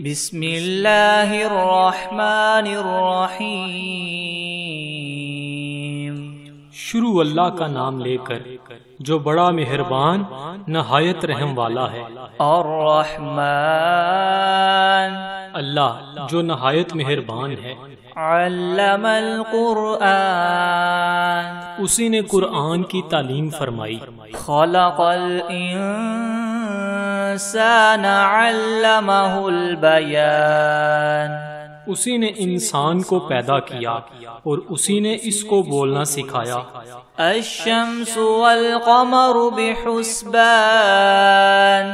بسم اللہ الرحمن الرحیم۔ شروع اللہ کا نام لے کر جو بڑا مہربان نہایت رحم والا ہے۔ الرحمن، اللہ جو نہایت مہربان ہے۔ علم القرآن، اسی نے قرآن کی تعلیم فرمائی۔ خلق الانسان علمہ البیان، اسی نے انسان کو پیدا کیا اور اسی نے اس کو بولنا سکھایا۔ الشمس والقمر بحسبان،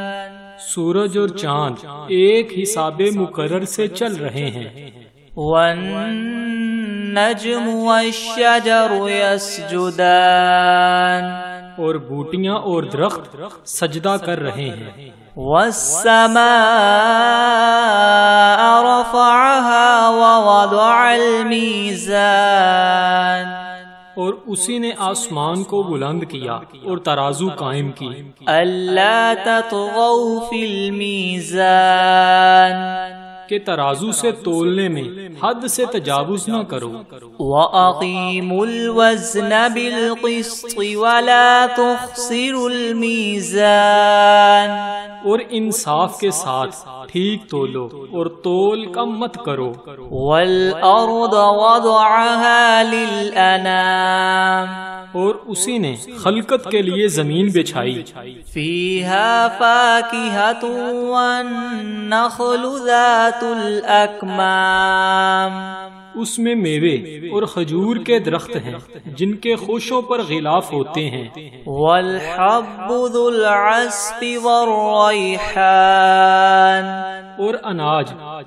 سورج اور چاند ایک حساب مقرر سے چل رہے ہیں۔ والنجم والشجر يسجدان، اور بوٹیاں اور درخت سجدہ کر رہے ہیں۔ والسماء رفعها ووضع الميزان، اور اسی نے آسمان کو بلند کیا اور ترازو قائم کی۔ ألا تطغوا في الميزان، کہ ترازو سے تولنے میں حد سے تجاوز نہ کرو۔ وَأَقِيمُوا الْوَزْنَ بِالْقِسْطِ وَلَا تُخْسِرُوا الْمِيزَانَ، اور انصاف کے ساتھ ٹھیک تولو اور تول کم مت کرو۔ وَالْأَرْضَ وَضَعَهَا لِلْأَنَامِ، اور اسی نے خلقت کے لیے زمین بچھائی۔ فِيهَا فَاكِهَةٌ وَالنَّخْلُ ذَاتُ الْأَكْمَامِ، اس میں میوے اور کھجور کے درخت ہیں جن کے خوشوں پر غلاف ہوتے ہیں۔ وَالْحَبُّ ذُو الْعَصْفِ وَالرَّيْحَانِ، اور اناج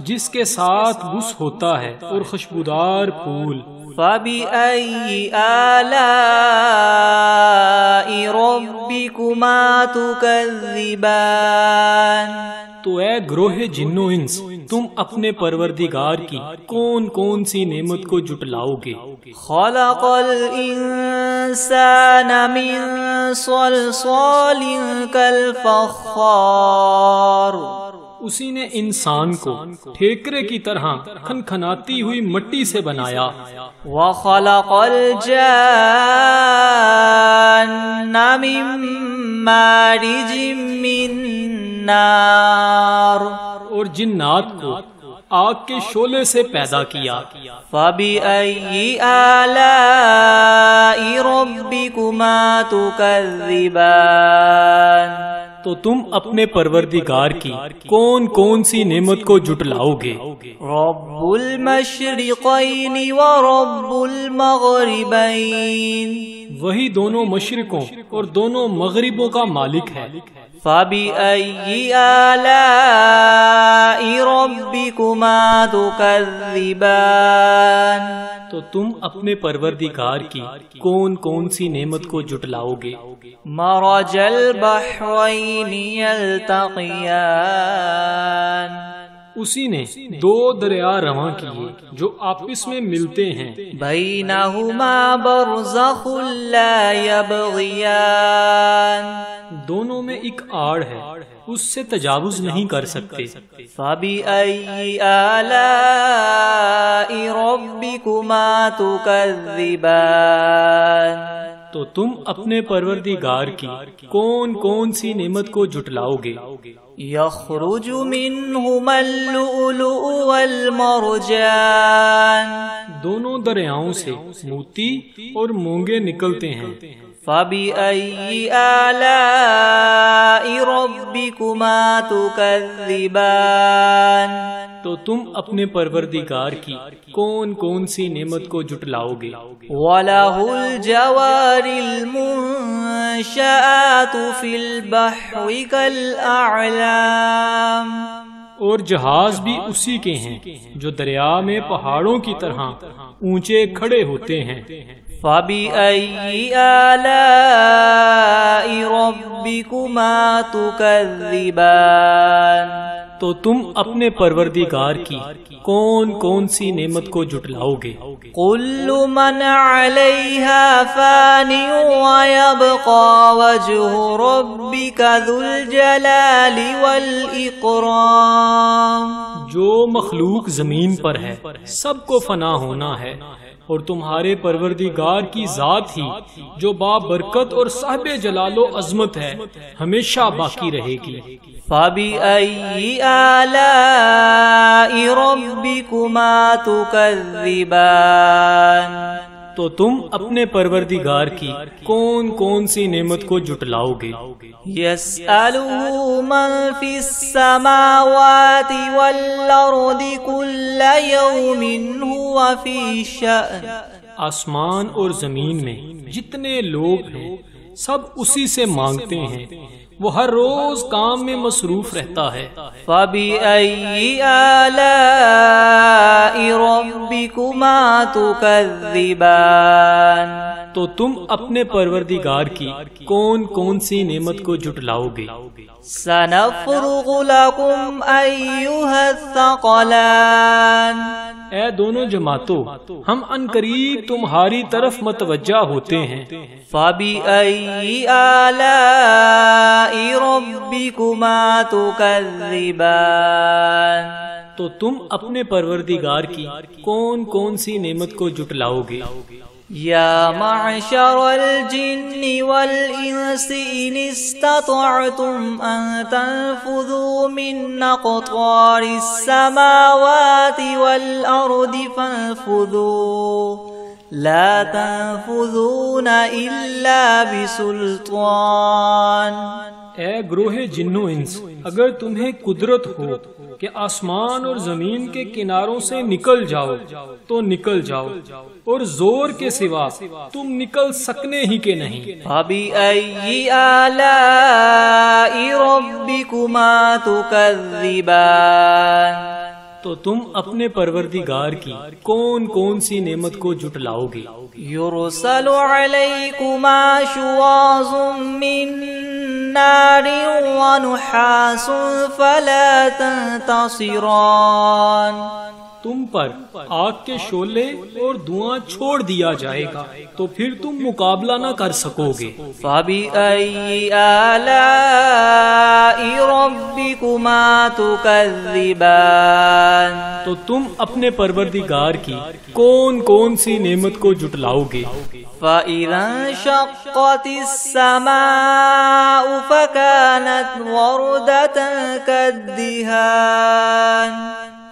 جس کے ساتھ بس ہوتا ہے اور خوشبودار پھول۔ فَبِأَيِّ آلَاءِ رَبِّكُمَا تُكَذِّبَانِ، تو اے گروہ جن و انس، تم اپنے پروردگار کی کون کون سی نعمت کو جٹلاؤ گے؟ خَلَقَ الْإِنسَانَ مِنْ صَلْصَالٍ كَالْفَخَّارِ، اسی نے انسان کو ٹھیکرے کی طرح کھنکھناتی ہوئی مٹی سے بنایا۔ وَخَلَقَ الْجَانَّ مِن مَّارِجٍ مِّن نَّارٍ، اور جنات کو آگ کے شعلے سے پیدا کیا۔ فَبِأَيِّ آلَاءِ رَبِّكُمَا تُكَذِّبَانِ، تو تم اپنے پروردگار کی کون کون سی نعمت کو جٹلاؤ گے؟ رَبُّ الْمَشْرِقَيْنِ وَرَبُّ الْمَغْرِبَيْنِ، وہی دونوں مشرقوں اور دونوں مغربوں کا مالک ہے۔ فَبِأَيِّ آلَاءِ رَبِّكُمَا تُكَذِّبَانِ، تو تم اپنے پروردگار کی کون کون سی نعمت کو جٹلاؤ گے؟ مَرَجَ الْبَحْرَيْنِ يَلْتَقِيَانِ، اسی نے دو دریا رواں کیے جو آپس میں ملتے ہیں۔ بَيْنَهُمَا بَرْزَخٌ لَا يَبْغِيَانِ، دونوں میں ایک آڑ ہے، اس سے تجاوز نہیں کر سکتے۔ فَبِأَيِّ آلَاءِ رَبِّكُمَا تُكَذِّبَانِ، تو تم اپنے پروردگار کی کون کون سی نعمت کو جٹلاؤ گے؟ يَخْرُجُ مِنْهُمَا اللُّؤْلُؤُ وَالْمَرْجَانُ، دونوں دریاؤں سے موتی اور مونگے نکلتے ہیں۔ فَبِأَيِّ آلَاءِ رَبِّكُمَا تُكَذِّبَانِ، تو تم اپنے پروردگار کی کون کون سی نعمت کو جٹلاؤ گے؟ وَلَهُ الْجَوَارِ الْمُنشَآتُ فِي الْبَحْرِ كَالْأَعْلَامِ، اور جہاز بھی اسی کے ہیں جو دریا میں پہاڑوں کی طرح اونچے کھڑے ہوتے ہیں۔ فَبِأَيِّ آلَاءِ رَبِّكُمَا تُكَذِّبَانِ، تو تم اپنے پروردگار کی کون کون سی نعمت کو جٹلاؤ گے؟ كُلُّ مَنْ عَلَيْهَا فَانٍ وَيَبْقَى وَجْهُ رَبِّكَ ذُو الْجَلَالِ وَالْإِكْرَامِ، جو مخلوق زمین پر ہے سب کو فنا ہونا ہے، اور تمہارے پروردگار کی ذات ہی جو بابرکت اور صاحب جلال و عظمت ہے ہمیشہ باقی رہے گی۔ فَبِأَيِّ آلَاءِ رَبِّكُمَا تُكَذِّبَانِ، تو تم اپنے پروردگار کی کون کون سی نعمت کو جھٹلاؤ گے؟ يَسْأَلُهُ مَن فِي السَّمَاوَاتِ وَالْأَرْضِ كُلَّ يَوْمٍ هُوَ فِي شَأْنٍ، آسمان اور زمین میں جتنے لوگ ہیں سب اسی سے مانگتے ہیں، وہ ہر روز کام میں مصروف رہتا ہے۔ فَبِأَيِّ آلَاءِ رَبِّكُمَا تُكَذِّبَانِ، تو تم اپنے پروردگار کی کون کون سی نعمت کو جھٹلاؤ گے؟ سَنَفْرُغُ لَكُمْ أَيُّهَا الثَّقَلَانِ، اے دونوں جماعتوں، ہم عنقریب تمہاری طرف متوجہ ہوتے ہیں۔ فَبِأَيِّ آلَاءِ رَبِّكُمَا تُكَذِّبَانِ، تو تم اپنے پروردگار کی کون کون سی نعمت کو جھٹلاؤ گے؟ یا معشر الجن والانس ان استطعتم ان تنفذوا من اقطار السماوات والارض فانفذوا لا تنفذون الا بسلطان۔ اے گروہ جنو انس، اگر تمہیں قدرت ہو کہ آسمان اور زمین کے کناروں سے نکل جاؤ تو نکل جاؤ، اور زور کے سوا تم نکل سکنے ہی کے نہیں۔ فَبِأَيِّ آلَاءِ رَبِّكُمَا تُكَذِّبَانِ، تو تم اپنے پروردگار کی کون کون سی نعمت کو جھٹلاؤ گے؟ يُرْسَلُ عَلَيْكُمَا شُوَاظٌ مِّن نَّارٍ وَنُحَاسٌ فَلَا تَنتَصِرَانِ، تم پر آگ کے شعلے اور دھواں چھوڑ دیا جائے گا تو پھر تم مقابلہ نہ کر سکو گے۔ فَبِأَيِّ آلَاءِ رَبِّكُمَا تُكَذِّبَانِ، تو تم اپنے پروردگار کی کون کون سی نعمت کو جھٹلاؤ گے؟ فَإِذَا انشَقَّتِ السَّمَاءُ فَكَانَتْ وَرْدَةً كَالدِّهَانِ،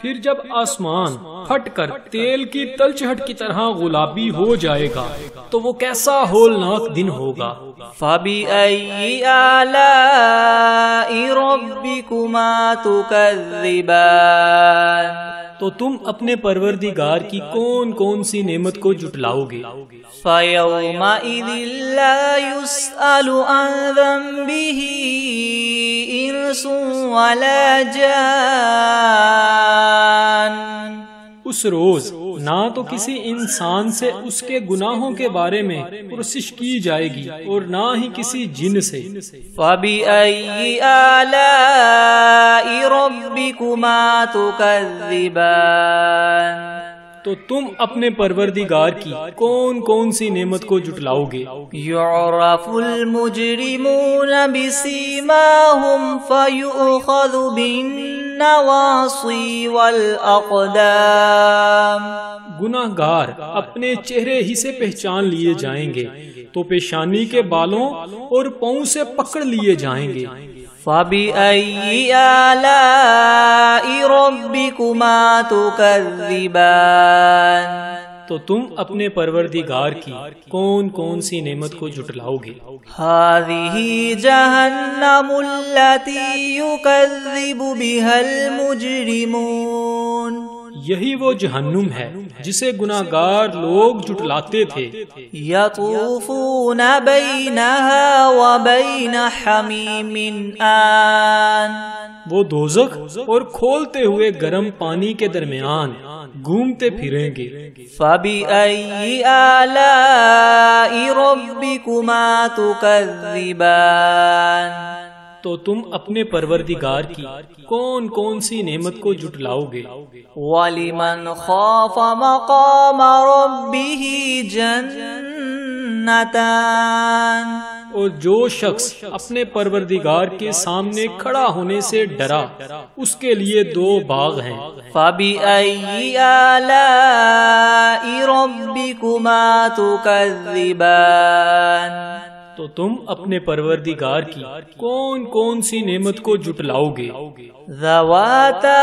پھر جب آسمان پھٹ کر تیل کی تلچھٹ کی طرح گلابی ہو جائے گا تو وہ کیسا ہولناک دن ہوگا۔ فَبِأَيِّ آلَاءِ رَبِّكُمَا تُكَذِّبَانِ، تو تم اپنے پروردگار کی کون کون سی نعمت کو جھٹلاؤ گے؟ فَيَوْمَئِذٍ لَا يُسْأَلُ عَنْ ذَنبِهِ إِنسٌ وَلَا جَانٌ، اس روز نہ تو کسی انسان سے اس کے گناہوں کے بارے میں پرسش کی جائے گی اور نہ ہی کسی جن سے۔ فَبِأَيِّ آلَاءِ رَبِّكُمَا تُكَذِّبَانِ، تو تم اپنے پروردگار کی کون کون سی نعمت کو جھٹلاؤ گے؟ يُعْرَفُ الْمُجْرِمُونَ بِسِيمَاهُمْ فَيُؤْخَذُ بِالنَّوَاصِي وَالْأَقْدَامِ، گناہ گار اپنے چہرے ہی سے پہچان لیے جائیں گے تو پیشانی کے بالوں اور پاؤں سے پکڑ لیے جائیں گے۔ فَبِأَيِّ آلَاءِ رَبِّكُمَا تُكَذِّبَانِ، تو تم اپنے پروردگار کی کون کون سی نعمت کو جھٹلاؤ گے؟ هَذِهِ جَهَنَّمُ الَّتِي يُكَذِّبُ بِهَا الْمُجْرِمُونَ، یہی وہ جہنم ہے جسے گناہگار لوگ جھٹلاتے تھے۔ یطوفون بینہا وبین حمیم آن، وہ دوزخ اور کھولتے ہوئے گرم پانی کے درمیان گھومتے پھریں گے۔ فَبِأَيِّ آلَاءِ رَبِّكُمَا تُكَذِّبَانِ، تو تم اپنے پروردگار کی کون کون سی نعمت کو جھٹلاؤ گے؟ وَلِمَنْ خَافَ مَقَامَ رَبِّهِ جَنَّتَانِ، اور جو شخص اپنے پروردگار کے سامنے کھڑا ہونے سے ڈرا اس کے لیے دو باغ ہیں۔ فَبِأَيِّ آلَاءِ رَبِّكُمَا تُكَذِّبَانِ، تو تم اپنے پروردگار کی کون کون سی نعمت کو جھٹلاؤ گے؟ ذَوَاتَا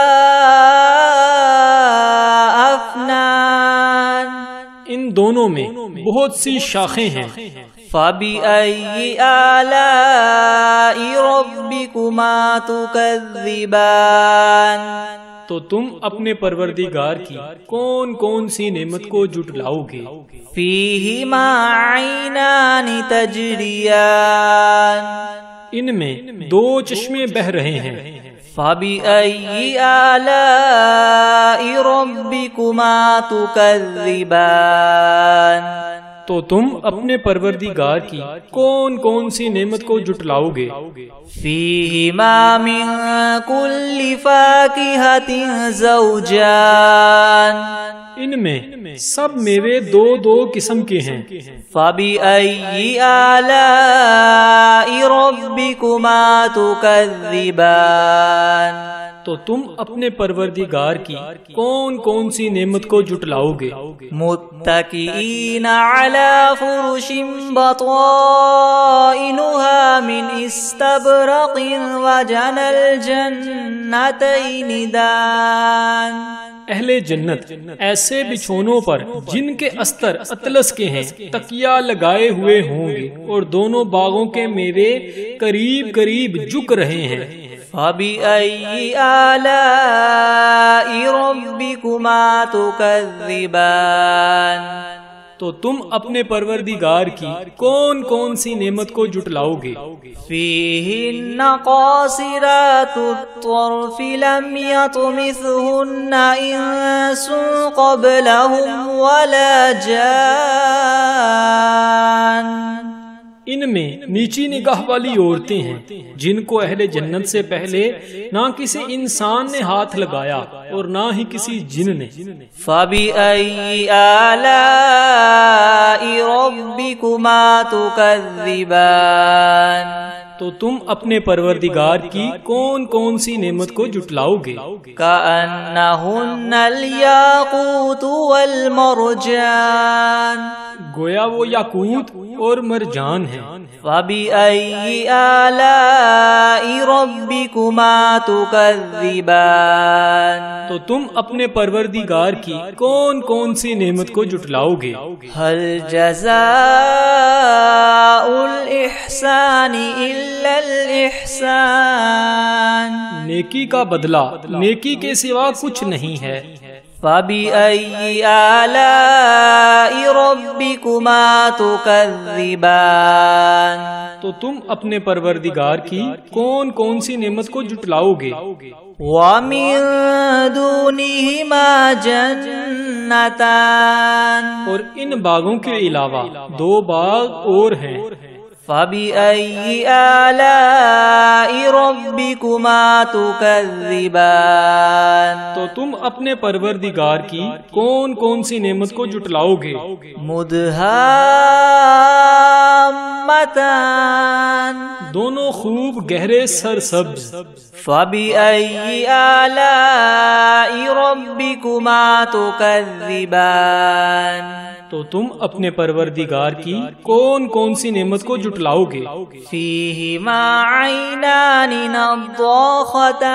أَفْنَانٍ، ان دونوں میں بہت سی شاخیں ہیں۔ فَبِأَيِّ آلَاءِ رَبِّكُمَا تُكَذِّبَانِ، تو تم اپنے پروردگار کی کون کون سی نعمت کو جھٹلاؤ گے؟ فِيهِمَا عَيْنَانِ تَجْرِيَانِ، ان میں دو چشمے بہہ رہے ہیں۔ فَبِأَيِّ آلَاءِ رَبِّكُمَا تُكَذِّبَانِ، تو تم اپنے پروردگار کی کون کون سی نعمت کو جھٹلاؤ گے؟ فِيهِمَا مِن كُلِّ فَاكِهَةٍ زَوْجَانِ، ان میں سب میوے دو دو قسم کے ہیں۔ فَبِأَيِّ آلَاءِ رَبِّكُمَا تُكَذِّبَانِ، تو تم اپنے پروردگار کی کون کون سی نعمت کو جھٹلاؤ گے؟ متكئين على فرش بطائنها من استبرق وجنى الجنتين دان، اہل جنت ایسے بچھونوں پر جن کے استر اطلس کے ہیں تکیہ لگائے ہوئے ہوں گے اور دونوں باغوں کے میوے قریب قریب جھک رہے ہیں۔ فَبِأَيِّ آلَاءِ رَبِّكُمَا تُكَذِّبَانِ، تو تم اپنے پروردگار کی کون کون سی نعمت کو جھٹلاؤ گے؟ فِيهِنَّ قَاصِرَاتُ الطَّرْفِ لَمْ يَطْمِثْهُنَّ إِنسٌ قَبْلَهُمْ وَلَا جَانٌّ، ان میں نیچی نگاہ والی عورتیں ہیں جن کو اہل جنت سے پہلے نہ کسی انسان نے ہاتھ لگایا اور نہ ہی کسی جن نے۔ فَبِأَيِّ آلَاءِ رَبِّكُمَا تُكَذِّبَانِ، تو تم اپنے پروردگار کی کون کون سی نعمت کو جھٹلاؤ گے؟ كَأَنَّهُنَّ الْيَاقُوتُ وَالْمَرْجَانُ، گویا وہ یاقوت اور مرجان ہیں۔ فَبِأَيِّ آلَاءِ رَبِّكُمَا تُكَذِّبَانِ، تو تم اپنے پروردگار کی کون کون سی نعمت کو جھٹلاؤ گے؟ هَلْ جَزَاءُ الْإِحْسَانِ إِلَّا الْإِحْسَانُ، نیکی کا بدلہ نیکی کے سوا کچھ نہیں ہے۔ فَبِأَيِّ آلَاءِ رَبِّكُمَا تُكَذِّبَانِ، تو تم اپنے پروردگار کی کون کون سی نعمت کو جھٹلاؤ گے؟ وَمِن دُونِهِمَا جَنَّتَانِ، اور ان باغوں کے علاوہ دو باغ اور ہیں۔ فَبِأَيِّ آلَاءِ رَبِّكُمَا تُكَذِّبَانِ، تو تم اپنے پروردگار کی کون کون سی نعمت کو جھٹلاؤ گے؟ مُدْهَامَّتَانِ، دونوں خوب گہرے سرسبز۔ فَبِأَيِّ آلَاءِ رَبِّكُمَا تُكَذِّبَانِ، تو تم اپنے پروردگار کی کون کون سی نعمت کو جھٹلاؤ گے؟ فِيهِمَا عَيْنَانِ نَضَّاخَتَانِ،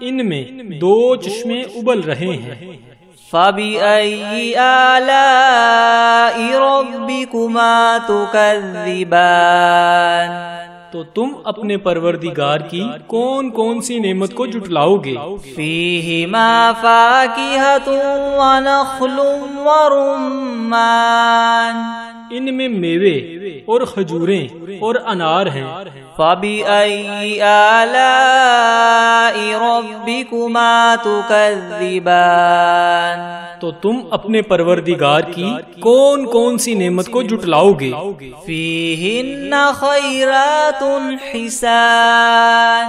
ان میں دو چشمے ابل رہے ہیں۔ فَبِأَيِّ آلَاءِ رَبِّكُمَا تُكَذِّبَانِ، تو تم اپنے پروردگار کی کون کون سی نعمت کو جھٹلاؤ گے؟ فِيهِمَا فَاكِهَةٌ وَنَخْلٌ وَرُمَّانٌ، ان میں میوے اور کھجوریں اور انار ہیں۔ فَبِأَيِّ آلَاءِ رَبِّكُمَا تُكَذِّبَانِ، تو تم اپنے پروردگار کی کون کون سی نعمت کو جھٹلاؤ گے؟ فِيهِنَّ خَيْرَاتٌ حِسَانٌ،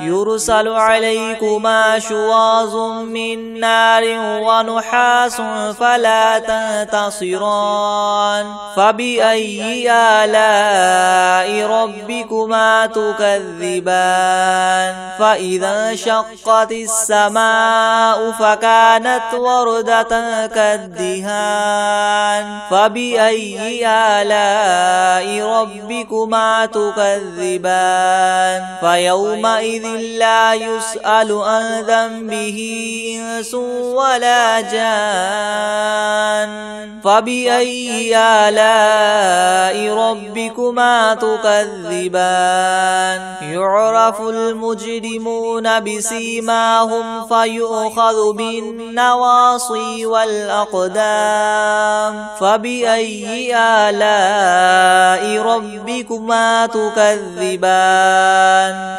يرسل عليكما شواظ من نار ونحاس فلا تنتصران فبأي آلاء ربكما تكذبان فإذا انشقت السماء فكانت وردة كالدهان فبأي آلاء ربكما تكذبان فيومئذ لا يسأل عن ذنبه إنس ولا جان فبأي آلاء ربكما تكذبان يعرف المجرمون بسيماهم فيؤخذ بالنواصي والأقدام فبأي آلاء ربكما تكذبان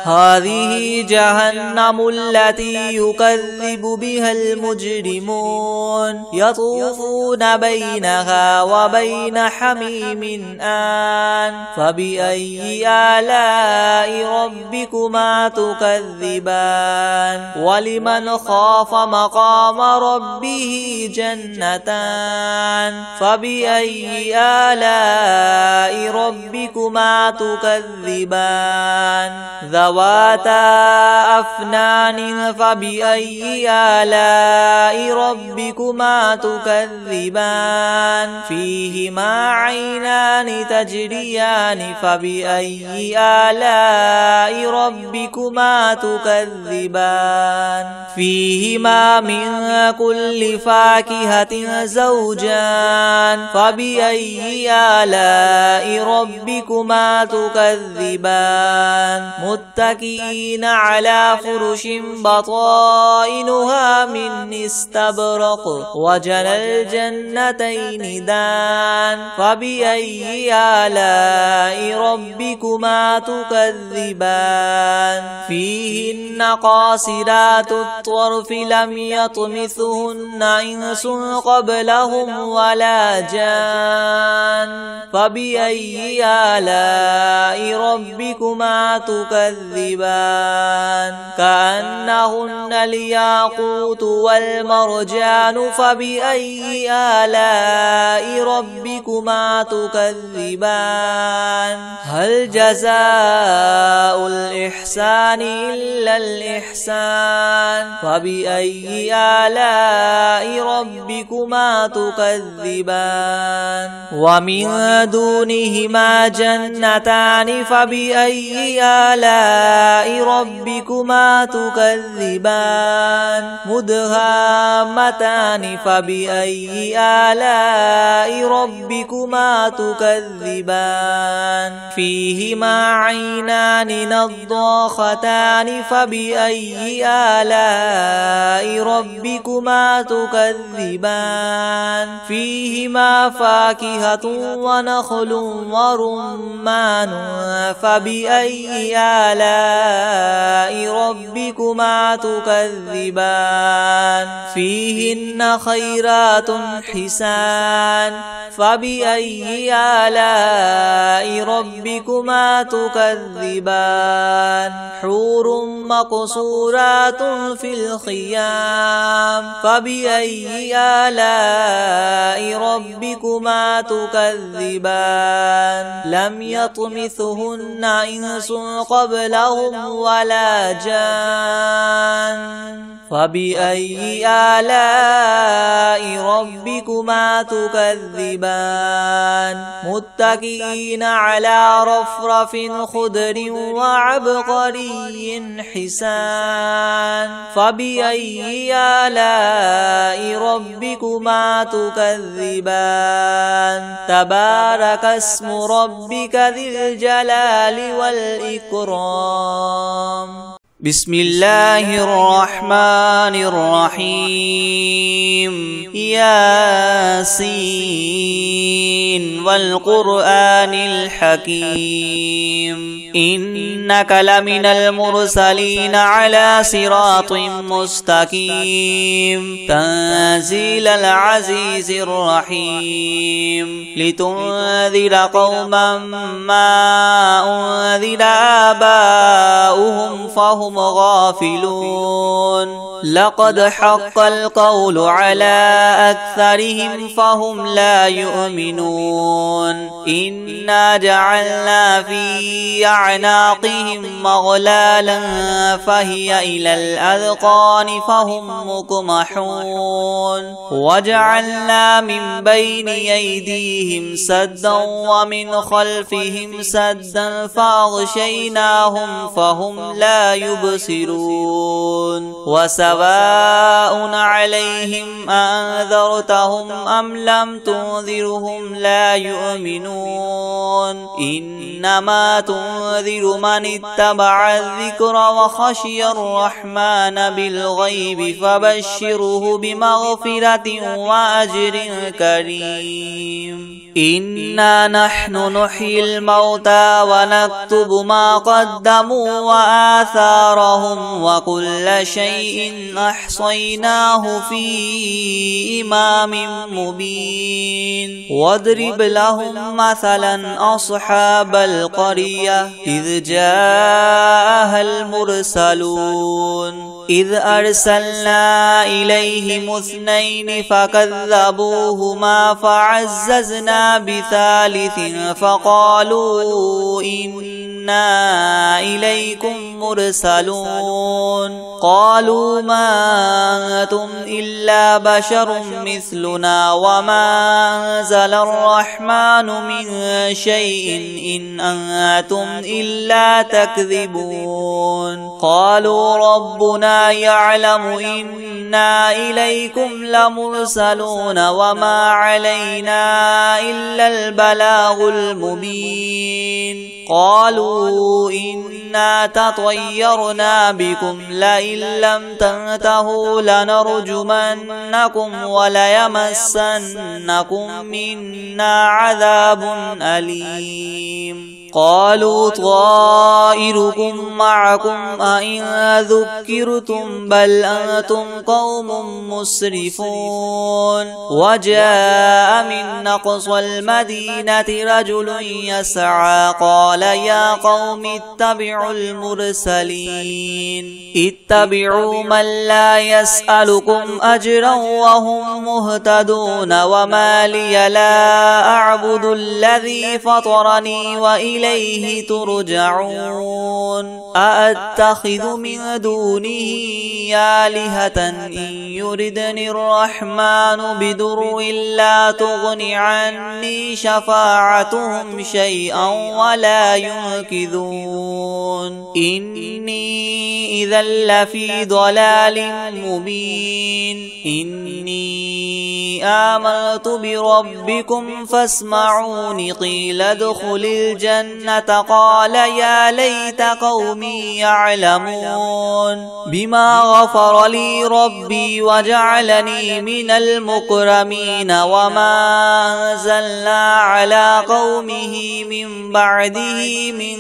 هذه جهنم التي يكذب بها المجرمون يطوفون بينها وبين حميم آن فبأي آلاء ربكما تكذبان ولمن خاف مقام ربه جنتان فبأي آلاء ربكما تكذبان ذواتا أفنان فبأي آلاء ربكما تكذبان فيهما عينان تجريان فبأي آلاء ربكما تكذبان فيهما من كل فاكهة زوجان فبأي آلاء ربكما تكذبان متكئين على فرش بطائنها من استبرق وجنى الجنتين دان فبأي آلاء ربكما تكذبان فيهن قاصرات الطرف لم يطمثهن إنس قبلهم ولا جان فبأي آلاء ربكما تكذبان كأنهن الياقوت والمرجان فبأي آلاء ربكما تكذبان هل جزاء الإحسان إلا الإحسان فبأي آلاء ربكما تكذبان ومن دونهما جنتان فبأي آلاء ربكما تكذبان مدهامتان فبأي آلاء ربكما تكذبان فيهما عينان نضاختان فبأي آلاء ربكما تكذبان فيهما فاكهة ونخل ورمان فبأي آلاء ربكما تكذبان فيهن خيرات حسان فبأي آلاء ربكما تكذبان حور مقصورات في الخيام فبأي آلاء ربكما تكذبان لم يطمثهن إنس قبلهم ولا جان فبأي آلاء ربكما تكذبان متكئين على رفرف خضر وعبقري حسان فبأي آلاء ربكما تكذبان تبارك اسم ربك ذي الجلال والإكرام بسم الله الرحمن الرحيم ياسين والقرآن الحكيم إنك لمن المرسلين على صراط مستقيم تنزيل العزيز الرحيم لتنذر قوما ما أنذر آباؤهم فهم غافلون لقد حق القول على أكثرهم فهم لا يؤمنون إنا جعلنا في أعناقهم مغلالا فهي إلى الأذقان فهم مقمحون وجعلنا من بين أيديهم سدا ومن خلفهم سدا فأغشيناهم فهم لا يبصرون وسواء عليهم أنذرتهم أم لم تنذرهم لا يؤمنون إنما تنذر من اتبع الذكر وخشي الرحمن بالغيب فبشره بمغفرة وأجر كريم إنا نحن نحيي الموتى ونكتب ما قدموا وآثارهم وكل شيء أحصيناه في إمام مبين واضرب لهم مثلا أصحاب القرية إذ جاءها المرسلون إذ أرسلنا إليهم اثنين فكذبوهما فعززنا بثالث فقالوا إنا إليكم مرسلون قالوا ما أنتم إلا بشر مثلنا وما أنزل الرحمن من شيء إن أنتم إلا تكذبون قالوا ربنا يعلم إنا إليكم لمرسلون وما علينا إلا البلاغ المبين قالوا إنا تطيرنا بكم لئن لم تنتهوا لنرجمنكم وليمسنكم منا عذاب أليم قالوا طائركم معكم أئن ذكرتم بل أنتم قوم مسرفون وجاء من أقصى المدينة رجل يسعى قال يا قوم اتبعوا المرسلين اتبعوا من لا يسألكم أجرا وهم مهتدون وما لي لا أعبد الذي فطرني وإليه ترجعون أأتخذ من دونه آلهة إن يردني الرحمن بدر لا تغن عني شفاعتهم شيئا ولا ينقذون إني إذا لفي ضلال مبين إني آمنت بربكم فاسمعون قيل ادخل الجنة قال يا ليت قومي يعلمون بما غفر لي ربي وجعلني من المكرمين وما أنزلنا على قومه من بعده من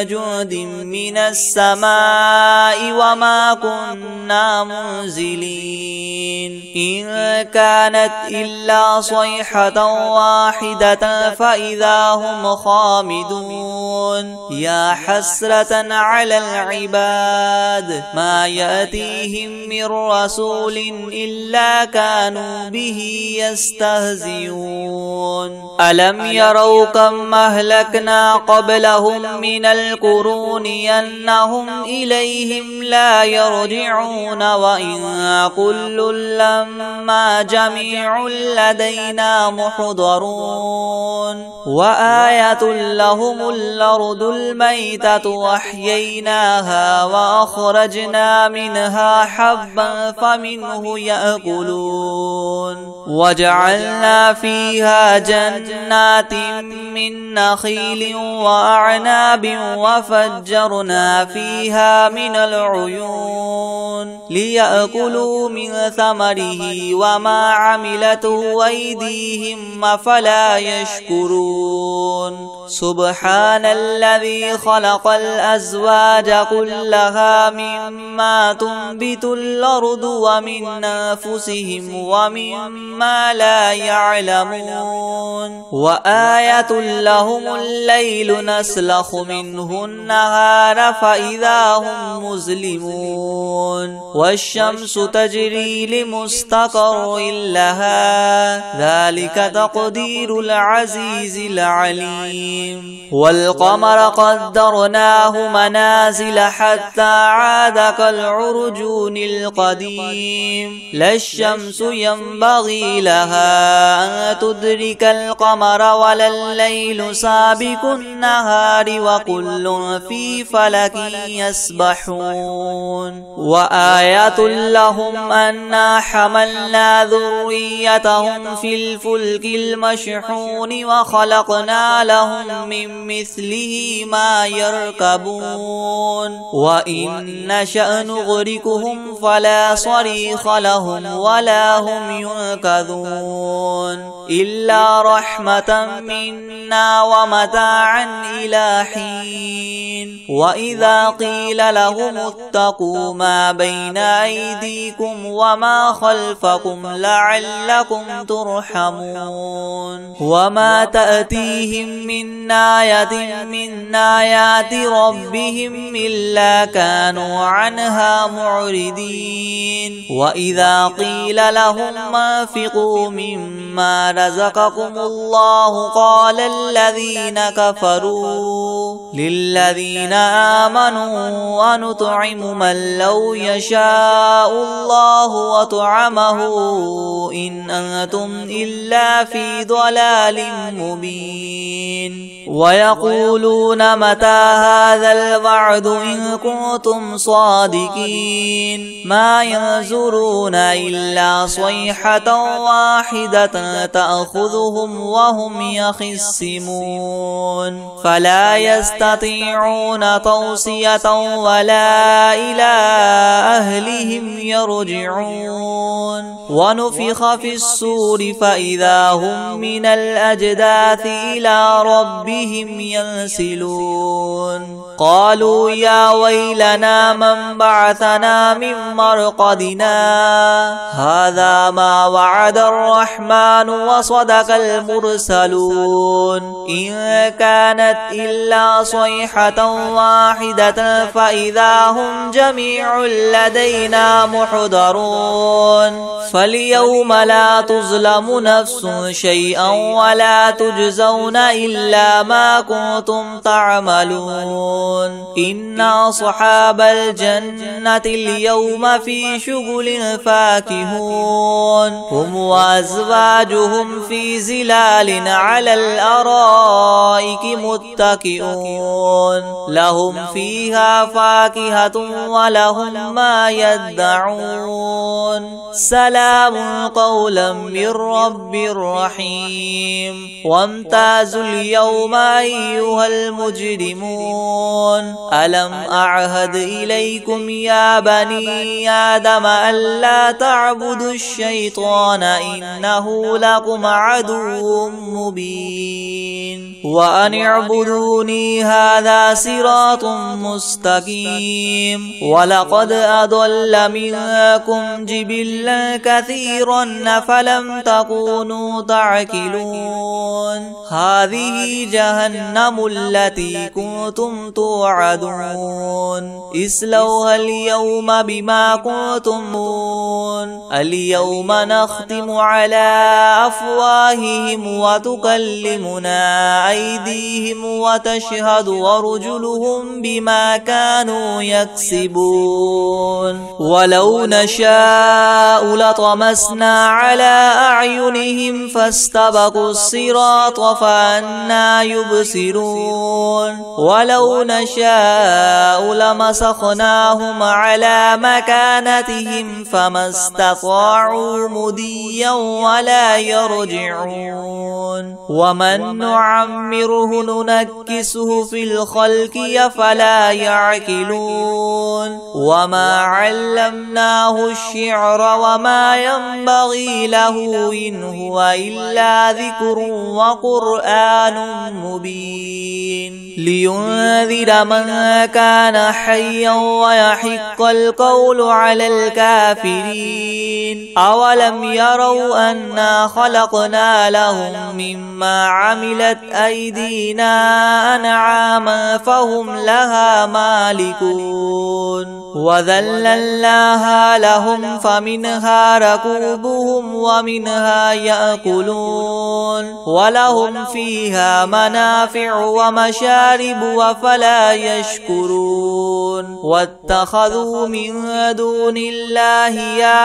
جند من السماء وما كنا منزلين إن كانت إلا صيحة واحدة فإذا هم خامدون يا حسرة على العباد ما يأتيهم من رسول إلا كانوا به يستهزئون ألم يروا كم أهلكنا قبلهم من القرون أنهم إليهم لا يرجعون وإن كل لما جميع لدينا محضرون وآية لهم الأرض الميتة وأحييناها وأخرجنا منها حبا فمنه يأكلون وجعلنا فيها جنات من نخيل وأعناب وفجرنا فيها من العيون ليأكلوا من ثمره وما عملته أيديهم أفلا يشكرون سبحان الذي خلق الأزواج كلها مما تنبت الأرض ومن أنفسهم ومما لا يعلمون وآية لهم الليل نسلخ منه النهار فإذا هم مظلمون والشمس تجري لمستقر لها ذلك تقدير العزيز العليم والقمر قدرناه منازل حتى عاد كالعرجون القديم لا الشمس ينبغي لها أن تدرك القمر ولا الليل سابق النهار وكل في فلك يسبحون وآية لهم أنا حملنا ذريتهم في الفلك المشحون وخلقنا لهم من مثله ما يركبون وإن نشأ نغرقهم فلا صريخ لهم ولا هم ينقذون إلا رحمة منا ومتاعا إلى حين وإذا قيل لهم اتقوا ما بين أيديكم وما خلفكم لعلكم ترحمون وما تأتيهم من آية من آيات ربهم إلا كانوا عنها معرضين وإذا قيل لهم انفقوا مما رزقكم الله قال الذين كفروا للذين آمنوا أنطعم من لو يشاء الله وطعمه إن أنتم إلا في ضلال مبين ويقولون متى هذا الوعد إن كنتم صادقين ما ينظرون إلا صيحة واحدة تأخذهم وهم يخصمون فلا يستطيعون توصية ولا إلى أهلهم يرجعون ونفخ في الصور فإذا هم من الأجداث إلى ربهم ينسلون قالوا يا ويلنا من بعثنا من مرقدنا هذا ما وعد الرحمن وصدق المرسلون إن كانت إلا صيحة واحدة فإذا هم جميع لدينا محضرون فاليوم لا تظلم نفس شيئا ولا تجزون إلا ما كنتم تعملون إن أصحاب الجنة اليوم في شغل فاكهون هم وأزواجهم في زلال على الأرائك متكئون لهم فيها فاكهة ولهم ما يدعون سلام قولا من رب رحيم وامتازوا اليوم أيها المجرمون ألم أعهد إليكم يا بني آدم ألا تعبدوا الشيطان إنه لكم عدو مبين وأن اعبدوني هذا صراط مستقيم ولقد أضل منكم جبلا كثيرا فلم تكونوا تعقلون هذه جهنم التي كنتم توعدون اصلوها اليوم بما كنتم اليوم نختم على أفواههم وتكلمنا أيديهم وتشهد تشهد أرجلهم بما كانوا يكسبون ولو نشاء لطمسنا على أعينهم فاستبقوا الصراط فأنى يبصرون ولو نشاء لمسخناهم على مكانتهم فما استطاعوا مديا ولا يرجعون ومن نعمره ننكسه في الخلق أفلا يعقلون وما علمناه الشعر وما ينبغي له إن هو إلا ذكر وقرآن مبين لينذر من كان حيا ويحق القول على الكافرين أولم يروا أنا خلقنا لهم مما عملت أيدينا أنعاما فهم لها مالكون وذللناها لهم فمنها ركوبهم ومنها يأكلون ولهم فيها منافع ومشارب وفلا يشكرون واتخذوا من دون الله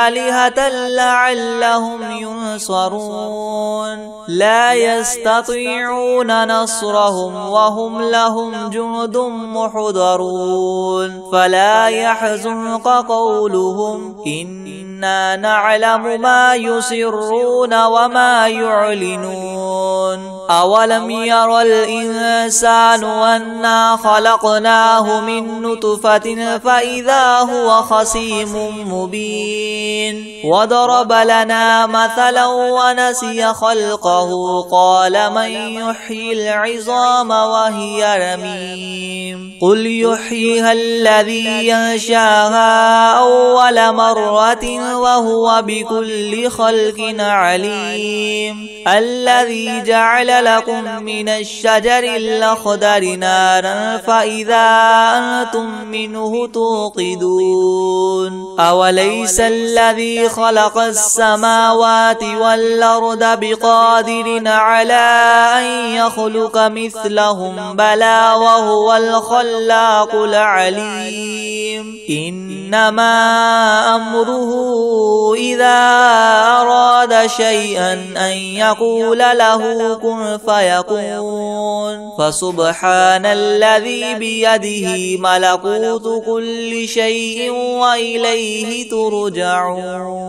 آلهة لعلهم ينصرون لا يستطيعون نصرهم وهم لهم جند محضرون فلا يحزنك قولهم إنا نعلم ما يسرون وما يعلنون أولم ير الإنسان أنا خلقناه من نطفة فإذا هو خصيم مبين وضرب لنا مثلا ونسي خلقه قال من يحيي العظام وهي رميم قل يحييها الذي ينشاها أول مرة وهو بكل خلق عليم الذي جعل لكم من الشجر الأخضر نارا فإذا أنتم منه توقدون أوليس الذي خلق السماوات والأرض بقادر على أن يخلق مثلهم بلى وهو الخلاق العليم إنما أمره إذا أراد شيئا أن يقول له كن فيكون فسبحان الذي بيده ملكوت كل شيء وإليه ترجعون